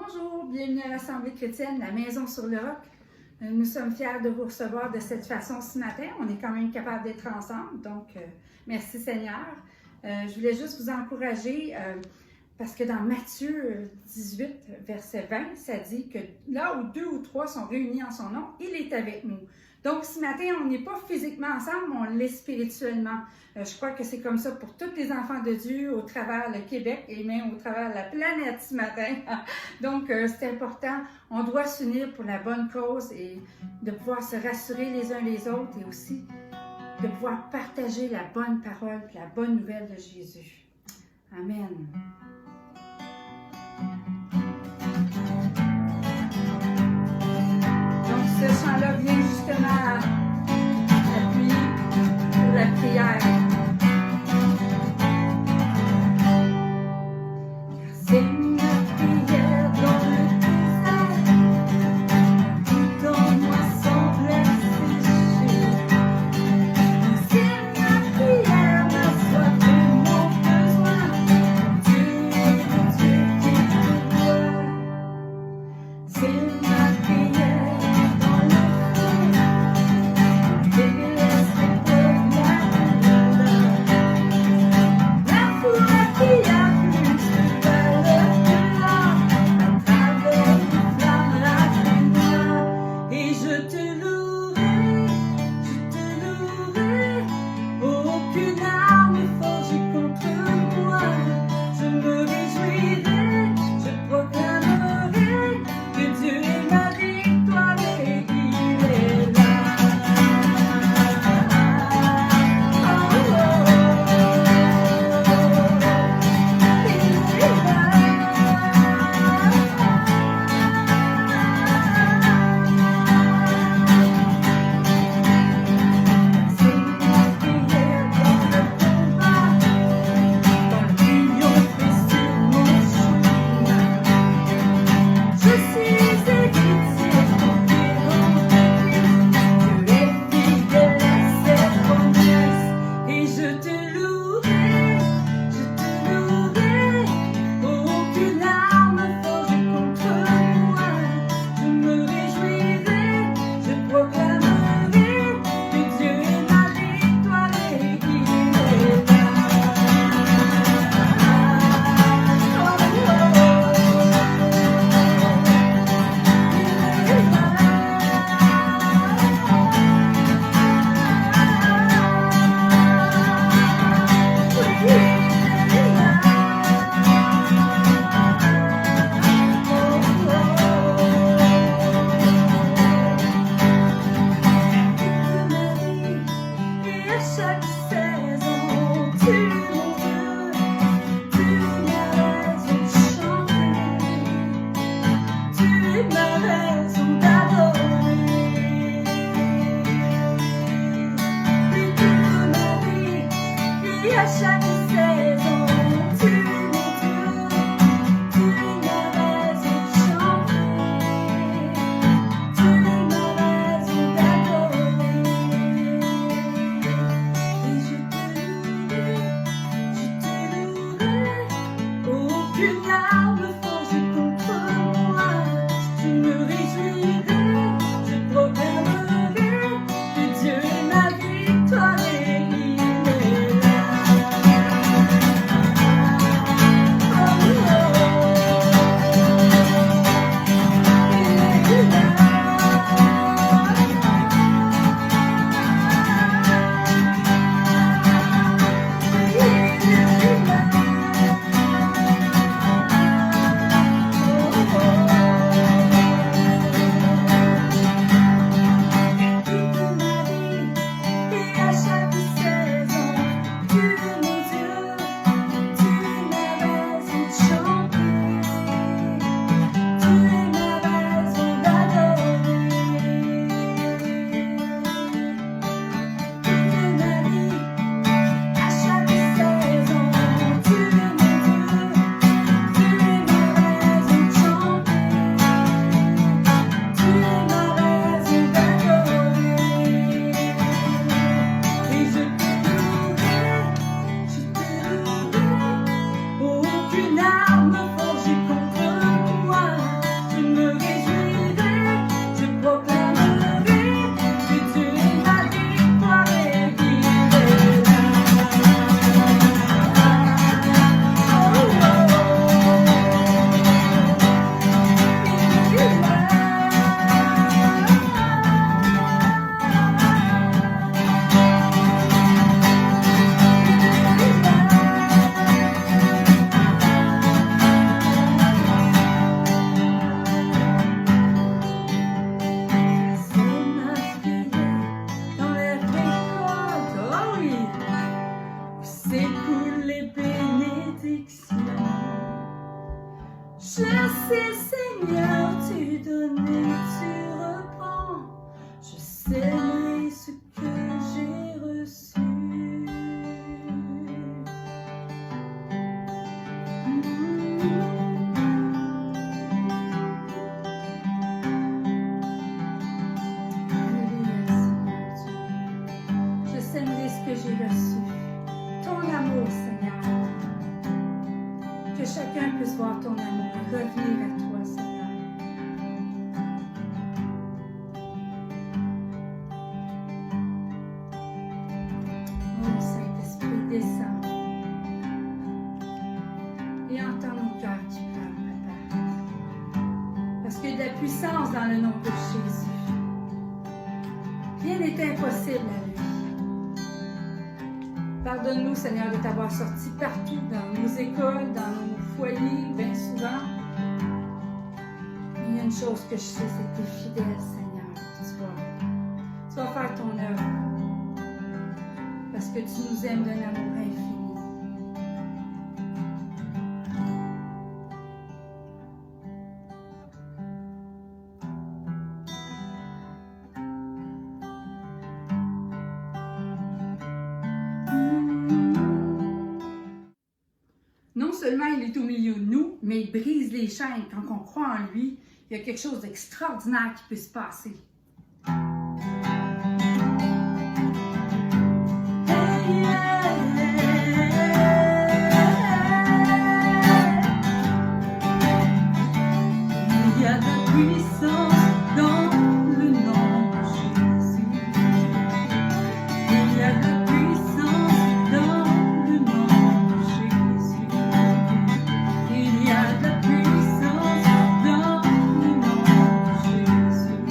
Bonjour, bienvenue à l'Assemblée chrétienne, la Maison sur le Roc. Nous sommes fiers de vous recevoir de cette façon ce matin. On est quand même capable d'être ensemble, donc merci Seigneur. Je voulais juste vous encourager parce que dans Matthieu 18, verset 20, ça dit que là où 2 ou 3 sont réunis en son nom, il est avec nous. Donc ce matin, on n'est pas physiquement ensemble, mais on l'est spirituellement. Je crois que c'est comme ça pour tous les enfants de Dieu au travers le Québec et même au travers la planète ce matin. Donc c'est important, on doit s'unir pour la bonne cause et de pouvoir se rassurer les uns les autres et aussi de pouvoir partager la bonne parole et la bonne nouvelle de Jésus. Amen. Donc ce chant-là vient justement appuyer pour la prière. C'est une prière dans le désert, tout en moi semble sécher. C'est une prière, ma soif et mon besoin, Dieu est le Dieu qui pourvoit. C'est ma prière dans le feu, délaisse les pauvres la douleur. La foi qui a plus de valeur que l'or, à travers les flammes rappelle-moi. Et je te louerai, aucune arme forgée contre moi. Je me réjouirai, je proclamerai que Dieu est ma victoire et il est là. Oh, oh, il est là. C'est ma prière dans le combat, quand le triomphe est sur mon chemin. Je suis héritier conquérant de Christ, Dieu est fidèle à ses promesses. Et je te louerai, aucune arme forgée contre moi. Je me réjouirai, je proclamerai que Dieu est ma victoire et il est là. Oh, oh, et à chaque saison, tu mon Dieu, tu m'as raison de chanter, tu m'as raison d'adorer. Et toute ma vie, et à chaque saison, tu mon Dieu, tu m'as raison de chanter, tu m'as raison d'adorer. Et je te louerai, aucune arme forgée contre moi. Je me réjouirai, je proclamerai que Dieu est ma victoire et il est là. coulent les bénédictions. Je sais, Seigneur, tu donnes et tu reprends. Je sais ce que j'ai reçu. J'ai reçu ton amour, Seigneur. Que chacun puisse voir ton amour et revenir à toi, Seigneur. Oh, Saint-Esprit, descends et entends nos cœurs qui pleurent, Papa. Parce qu'il y a de la puissance dans le nom de Jésus. Rien n'est impossible à lui. Pardonne-nous, Seigneur, de t'avoir sorti partout, dans nos écoles, dans nos foyers, bien souvent. Mais il y a une chose que je sais, c'est que tu es fidèle, Seigneur. Tu vas faire ton œuvre. Parce que tu nous aimes d'un amour infini. Non seulement il est au milieu de nous, mais il brise les chaînes. Quand on croit en lui, il y a quelque chose d'extraordinaire qui peut se passer. Il y a de la puissance dans le nom de Jésus. Il y a de la puissance dans le nom de Jésus. Il y a de la puissance dans le nom de Jésus.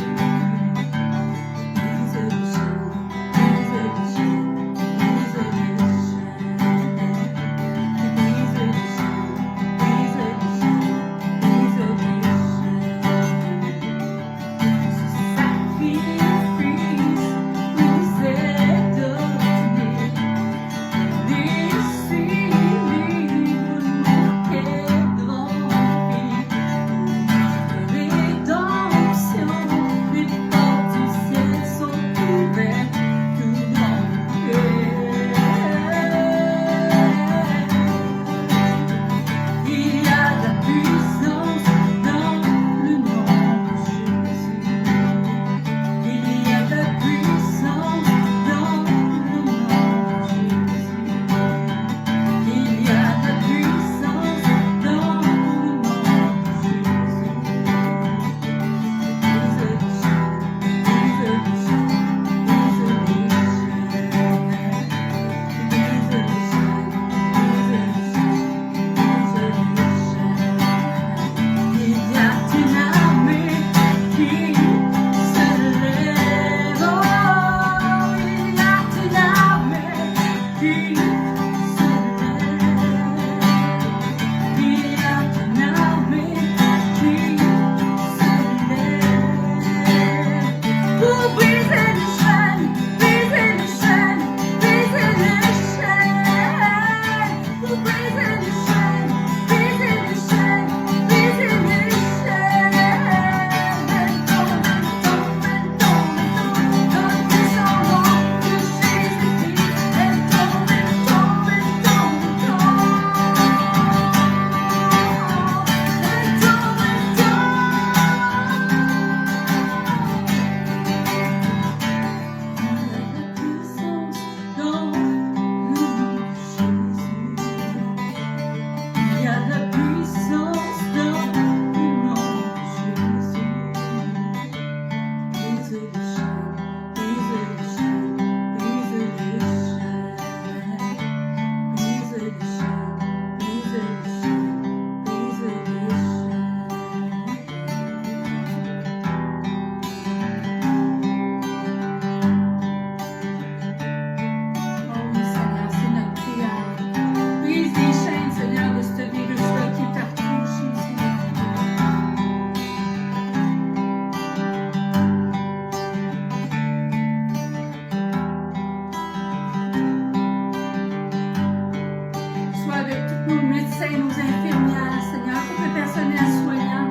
médecins, nos infirmières, Seigneur, tout le personnel soignant.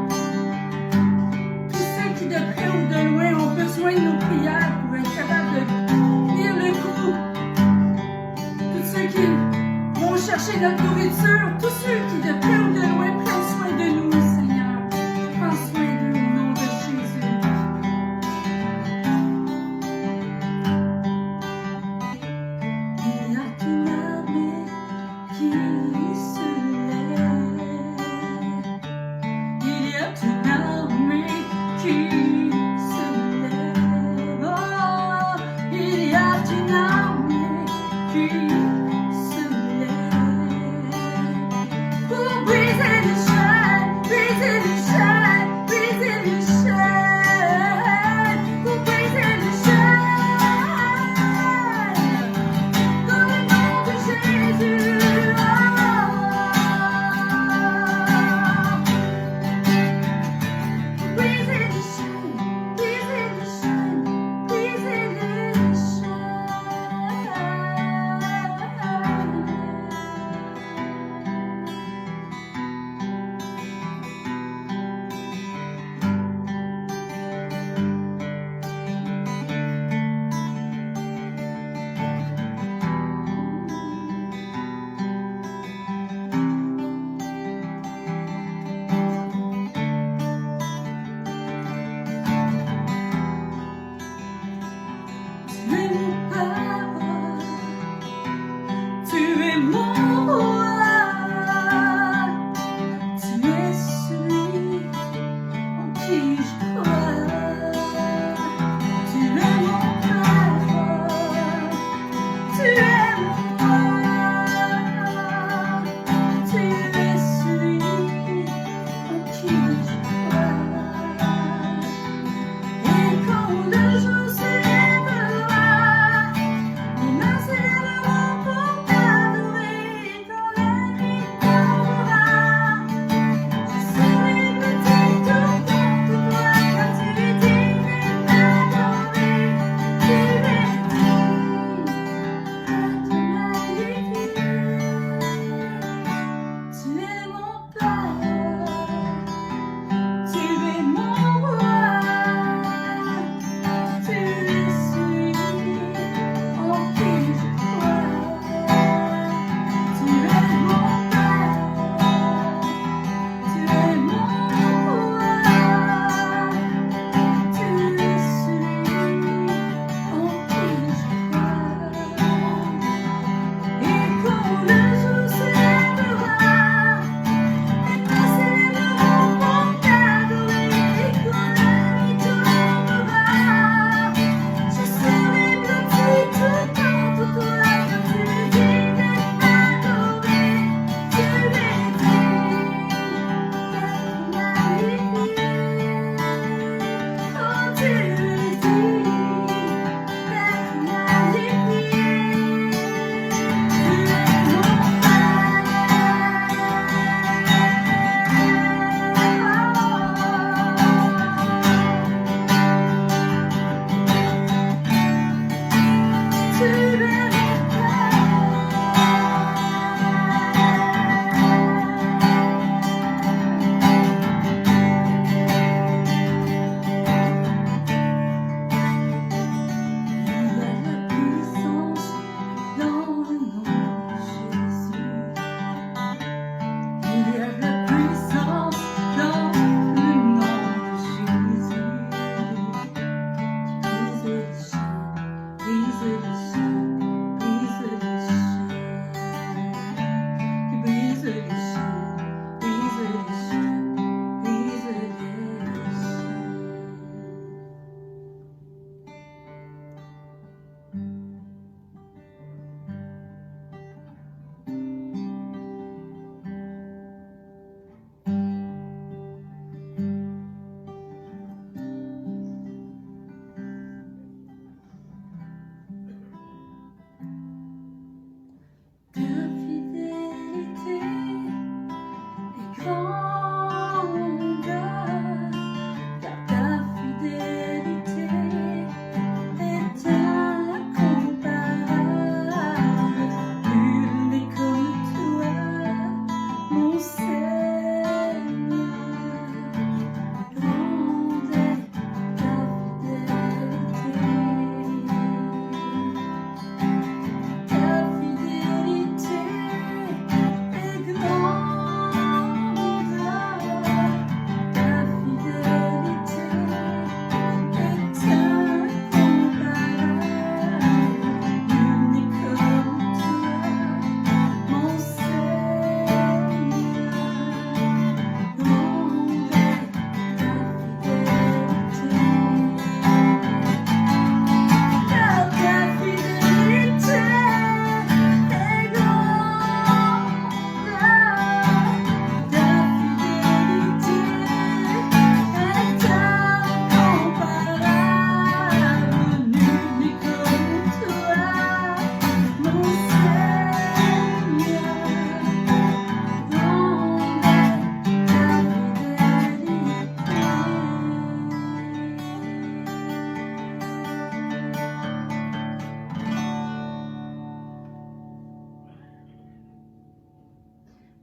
Tous ceux qui, de près ou de loin, ont besoin de nos prières pour être capables de tenir le coup. Tous ceux qui vont chercher notre nourriture, tous ceux qui, de près ou de loin, prennent soin de nous, Seigneur. Prends soin d'eux au nom de Jésus. Il y a une armée qui se lève. Il y a une armée qui se lève. Oh, il y a une armée qui se lève pour briser les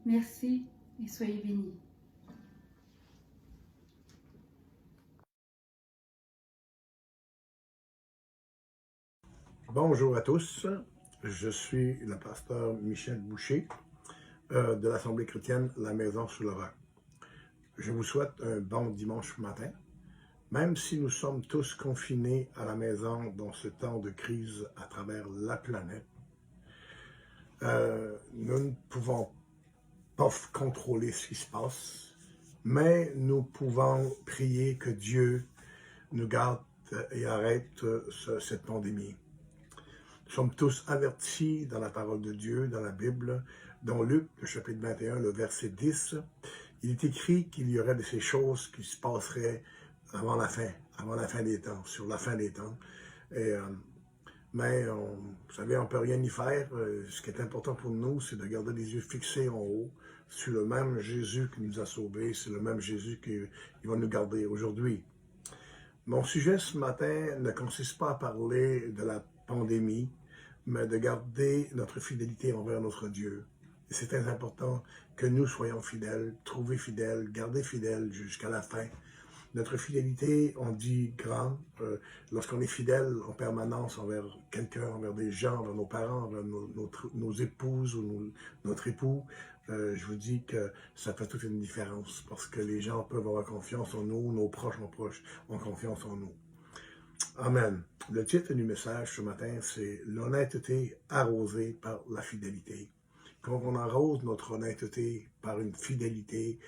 Merci et soyez bénis. Bonjour à tous, je suis le pasteur Michel Boucher de l'Assemblée chrétienne La Maison sur le Roc. Je vous souhaite un bon dimanche matin, même si nous sommes tous confinés à la maison dans ce temps de crise à travers la planète. Nous ne pouvons pas contrôler ce qui se passe, mais nous pouvons prier que Dieu nous garde et arrête cette pandémie. Nous sommes tous avertis dans la parole de Dieu, dans la Bible, dans Luc, le chapitre 21, le verset 10. Il est écrit qu'il y aurait de ces choses qui se passeraient avant la fin des temps, sur la fin des temps. Mais, vous savez, on ne peut rien y faire. Ce qui est important pour nous, c'est de garder les yeux fixés en haut sur le même Jésus qui nous a sauvés, c'est le même Jésus qui va nous garder aujourd'hui. Mon sujet ce matin ne consiste pas à parler de la pandémie, mais de garder notre fidélité envers notre Dieu. Et c'est très important que nous soyons fidèles, trouver fidèles, garder fidèles jusqu'à la fin. Notre fidélité, on dit grand, lorsqu'on est fidèle en permanence envers quelqu'un, envers des gens, envers nos parents, envers nos épouses ou notre époux, je vous dis que ça fait toute une différence parce que les gens peuvent avoir confiance en nous, nos proches ont confiance en nous. Amen. Le titre du message ce matin, c'est « L'honnêteté arrosée par la fidélité ». Quand on arrose notre honnêteté par une fidélité,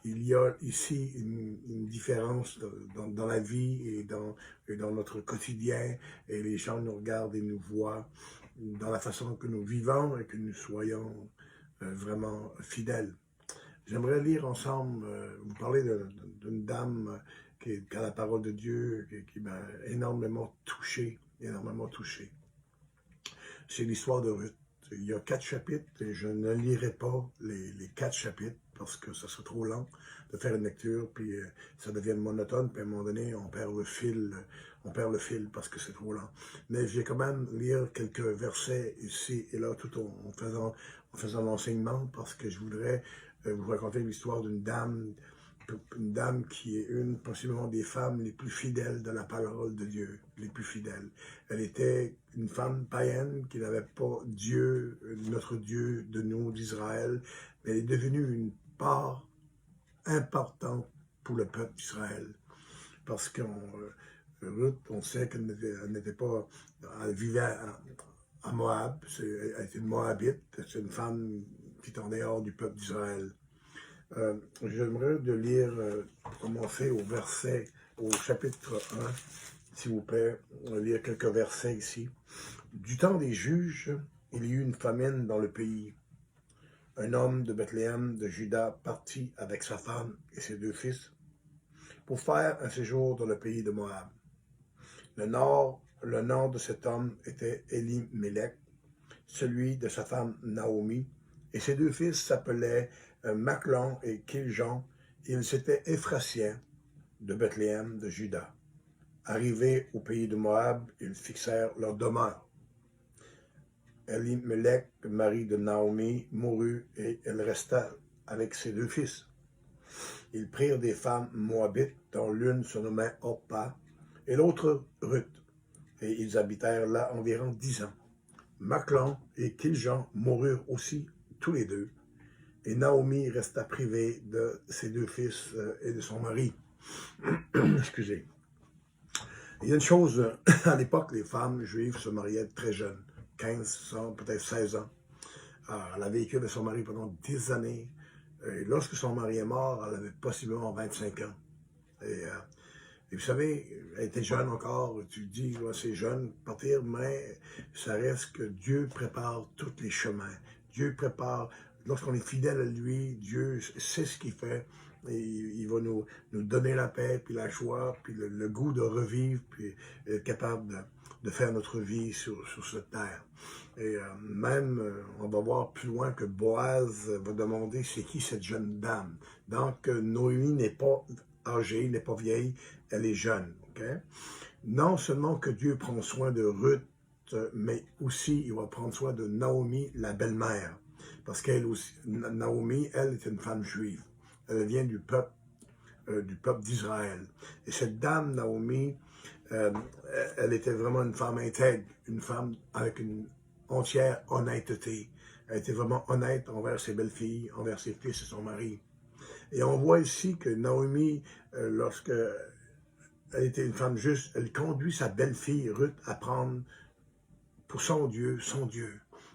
il y a ici une différence dans la vie et dans notre quotidien, et les gens nous regardent et nous voient dans la façon que nous vivons et que nous soyons vraiment fidèles. J'aimerais lire ensemble, vous parler d'une dame qui a la parole de Dieu, qui m'a énormément touché. C'est l'histoire de Ruth. Il y a 4 chapitres et je ne lirai pas les 4 chapitres parce que ça serait trop lent de faire une lecture, puis ça devient monotone, puis à un moment donné, on perd le fil parce que c'est trop lent. Mais je vais quand même lire quelques versets ici et là, tout en faisant l'enseignement, parce que je voudrais vous raconter l'histoire d'une dame qui est possiblement des femmes les plus fidèles de la parole de Dieu, les plus fidèles. Elle était une femme païenne qui n'avait pas Dieu, notre Dieu de nous, d'Israël, mais elle est devenue une part importante pour le peuple d'Israël. Parce que Ruth, on sait qu'elle n'était pas, elle vivait à Moab, elle était une Moabite, c'est une femme qui est en dehors du peuple d'Israël. J'aimerais de lire, pour commencer au chapitre 1, s'il vous plaît, lire quelques versets ici. Du temps des juges, il y eut une famine dans le pays. Un homme de Bethléem, de Juda, partit avec sa femme et ses 2 fils pour faire un séjour dans le pays de Moab. Le nom de cet homme était Elimelech, celui de sa femme Naomi, et ses 2 fils s'appelaient Machlon et Kiljon. Ils étaient Éphratiens de Bethléem de Juda. Arrivés au pays de Moab, ils fixèrent leur demeure. Elimelech, mari de Naomi, mourut et elle resta avec ses 2 fils. Ils prirent des femmes moabites, dont l'une se nommait Orpa et l'autre Ruth, et ils habitèrent là environ 10 ans. Machlon et Kiljon moururent aussi tous les 2, et Naomi resta privée de ses 2 fils et de son mari. Excusez. Il y a une chose, à l'époque, les femmes juives se mariaient très jeunes, 15 ans, peut-être 16 ans. Elle a vécu avec son mari pendant 10 années. Et lorsque son mari est mort, elle avait possiblement 25 ans. Et vous savez, elle était jeune encore, tu dis, c'est jeune, partir, mais ça reste que Dieu prépare tous les chemins. Dieu prépare, lorsqu'on est fidèle à lui, Dieu sait ce qu'il fait. Et il va nous donner la paix, puis la joie, puis le goût de revivre, puis être capable de faire notre vie sur cette terre. Et on va voir plus loin que Boaz va demander c'est qui cette jeune dame. Donc, Noémie n'est pas âgée, n'est pas vieille, elle est jeune. Okay? Non seulement que Dieu prend soin de Ruth, mais aussi il va prendre soin de Naomi, la belle-mère. parce qu'elle aussi, Naomi, elle était une femme juive. Elle vient du peuple d'Israël. Et cette dame, Naomi, elle était vraiment une femme intègre, une femme avec une entière honnêteté. Elle était vraiment honnête envers ses belles-filles, envers ses fils et son mari. Et on voit ici que Naomi, lorsque elle était une femme juste, elle conduit sa belle-fille Ruth à prendre pour son Dieu.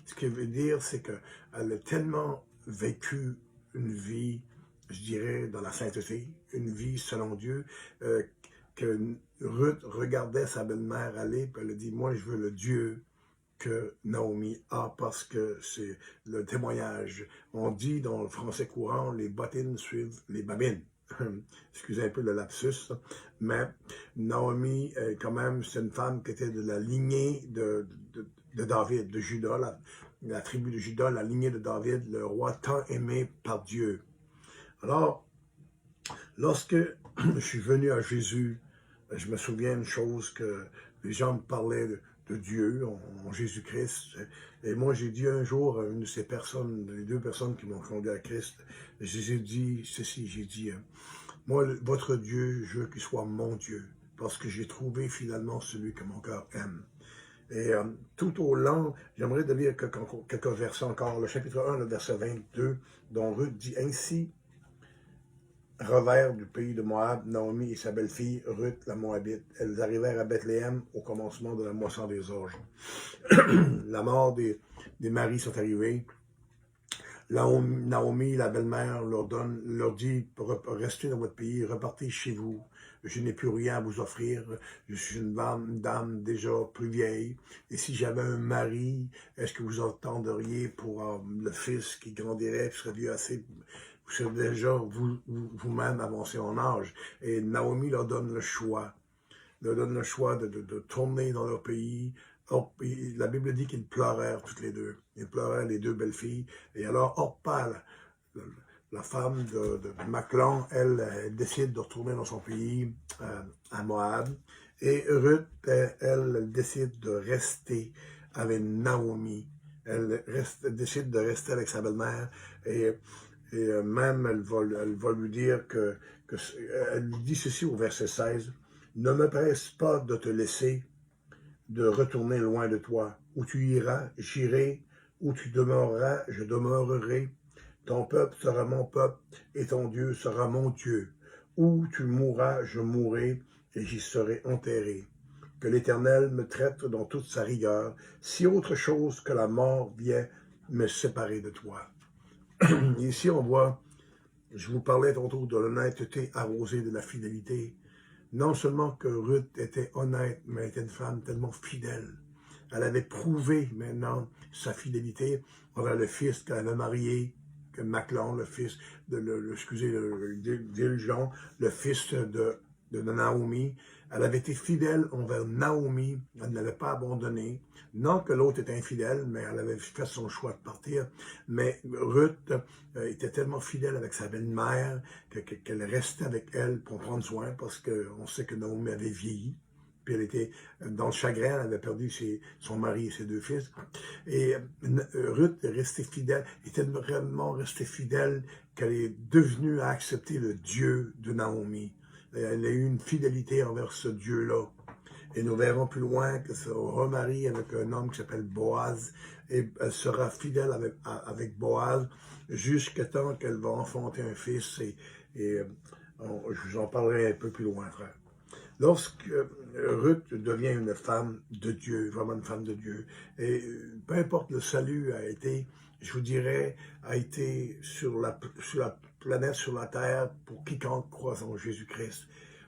Ce qui veut dire, c'est qu'elle a tellement vécu une vie, je dirais, dans la sainteté, une vie selon Dieu, que Ruth regardait sa belle-mère aller, puis elle a dit, moi je veux le Dieu que Naomi a, parce que c'est le témoignage. On dit dans le français courant, les bottines suivent les babines. Excusez un peu le lapsus, mais Naomi, quand même, c'est une femme qui était de la lignée de David, de Juda, la tribu de Juda, la lignée de David, le roi tant aimé par Dieu. Alors, lorsque je suis venu à Jésus, je me souviens une chose que les gens me parlaient de Dieu, en Jésus-Christ. Et moi, j'ai dit un jour à une de ces personnes, les deux personnes qui m'ont conduit à Christ, j'ai dit ceci, j'ai dit, moi, votre Dieu, je veux qu'il soit mon Dieu, parce que j'ai trouvé finalement celui que mon cœur aime. Et tout au long, j'aimerais de lire quelques versets encore. Le chapitre 1, le verset 22, dont Ruth dit ainsi, revers du pays de Moab, Naomi et sa belle-fille, Ruth, la Moabite. Elles arrivèrent à Bethléem au commencement de la moisson des orges. La mort des maris sont arrivés. Naomi, la belle-mère, leur dit, restez dans votre pays, repartez chez vous. Je n'ai plus rien à vous offrir. Je suis une dame déjà plus vieille. Et si j'avais un mari, est-ce que vous entendriez pour le fils qui grandirait, qui serait vieux assez? Vous serez déjà vous-même avancé en âge. Et Naomi leur donne le choix. De tourner dans leur pays. La Bible dit qu'ils pleurèrent toutes les deux. Ils pleurèrent les deux belles-filles. Et alors, Orpa, la femme de Machlon, elle décide de retourner dans son pays, à Moab. Et Ruth, elle décide de rester avec Naomi. Elle décide de rester avec sa belle-mère. Et même, elle va lui dire elle lui dit ceci au verset 16, « Ne me presse pas de te laisser, de retourner loin de toi. Où tu iras, j'irai. Où tu demeureras, je demeurerai. Ton peuple sera mon peuple, et ton Dieu sera mon Dieu. Où tu mourras, je mourrai, et j'y serai enterré. Que l'Éternel me traite dans toute sa rigueur, si autre chose que la mort vient me séparer de toi. » Ici, on voit, je vous parlais tantôt de l'honnêteté arrosée de la fidélité. Non seulement que Ruth était honnête, mais elle était une femme tellement fidèle. Elle avait prouvé maintenant sa fidélité envers le fils qu'elle avait marié, que Machlon, le fils dirigeant, le fils de Naomi. Elle avait été fidèle envers Naomi, elle ne l'avait pas abandonné. Non que l'autre était infidèle, mais elle avait fait son choix de partir. Mais Ruth était tellement fidèle avec sa belle-mère qu'elle restait avec elle pour prendre soin, parce qu'on sait que Naomi avait vieilli. Puis elle était dans le chagrin, elle avait perdu son mari et ses deux fils. Et Ruth est restée fidèle, était vraiment restée fidèle, qu'elle est devenue à accepter le Dieu de Naomi. Elle a eu une fidélité envers ce Dieu-là. Et nous verrons plus loin qu'elle se remarie avec un homme qui s'appelle Boaz. Et elle sera fidèle avec Boaz jusqu'à temps qu'elle va enfanter un fils. Je vous en parlerai un peu plus loin, frère. Lorsque Ruth devient une femme de Dieu, vraiment une femme de Dieu, et peu importe le salut a été, je vous dirais, a été sur la planète, sur la terre, pour quiconque croit en Jésus-Christ.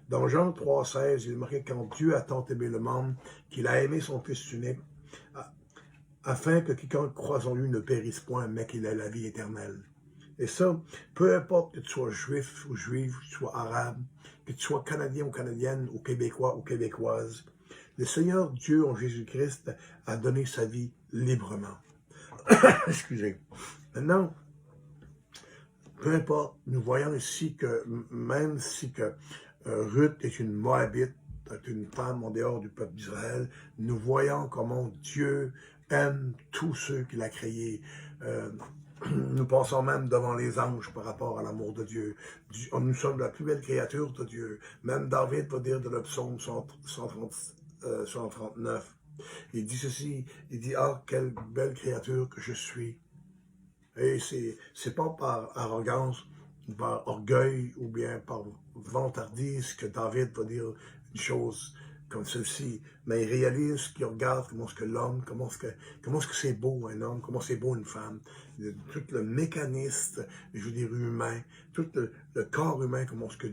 Dans Jean 3,16, il est marqué « Quand Dieu a tant aimé le monde, qu'il a aimé son Fils unique, afin que quiconque croit en lui ne périsse point, mais qu'il ait la vie éternelle. » Et ça, peu importe que tu sois juif ou juive, que tu sois arabe, que tu sois canadien ou canadienne, ou québécois ou québécoise, le Seigneur Dieu en Jésus-Christ a donné sa vie librement. Excusez. Maintenant, peu importe, nous voyons ici que même si que Ruth est une Moabite, est une femme en dehors du peuple d'Israël, nous voyons comment Dieu aime tous ceux qu'il a créés. Nous passons même devant les anges par rapport à l'amour de Dieu. Nous sommes la plus belle créature de Dieu. Même David va dire dans le psaume 139, il dit ceci, il dit « Ah, quelle belle créature que je suis ». Et c'est pas par arrogance, ou par orgueil, ou bien par vantardise que David va dire une chose comme celle-ci, mais il réalise qu'il regarde comment est-ce que l'homme, comment est-ce que c'est beau un homme, comment c'est beau une femme, tout le mécanisme, je veux dire humain, tout le corps humain, comment est-ce que